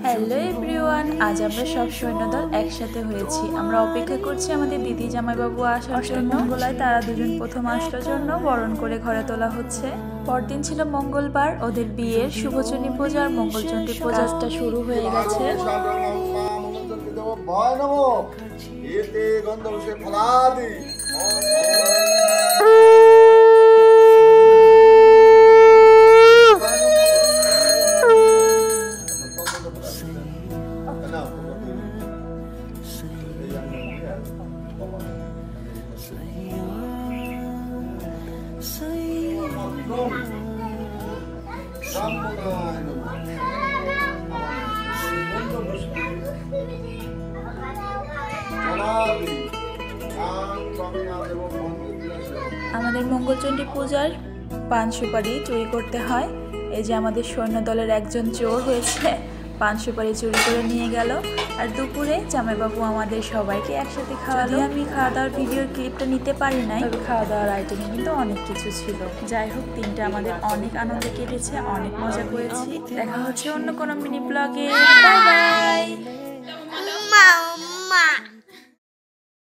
Hello everyone, আজ আমরা সব সৈন্যদল একসাথে হয়েছি। আমরা অপেক্ষা করছি আমাদের দিদি জামাইবাবু আসার জন্য। মঙ্গলায় তারা দুজন প্রথম আসার জন্য বরণ করে ঘরে তোলা হচ্ছে। পরদিন ছিল মঙ্গলবার, ওদের বিয়ের শুভচণ্ডী পূজা আর মঙ্গলচণ্ডী পূজাটা শুরু হয়ে গেছে। আমাদের মঙ্গলচণ্ডী পূজার পান সুপারি চুরি করতে হয়। এই যে আমাদের সৈন্যদলের একজন চোর হয়েছে, পান সুপারি চুরি করে নিয়ে গেল। আর দুপুরে জামাইবাবু আমাদের সবাইকে একসাথে খাওয়ালো। আমি খাওয়া দাওয়ার ভিডিওর ক্লিপটা নিতে পারি নাই, তবে খাওয়া দাওয়ার আইটেমে কিন্তু অনেক কিছু ছিল। যাই হোক, দিনটা আমাদের অনেক আনন্দে কেটেছে, অনেক মজা করেছি। দেখা হচ্ছে অন্য কোনো মিনি ব্লগে। Bye bye.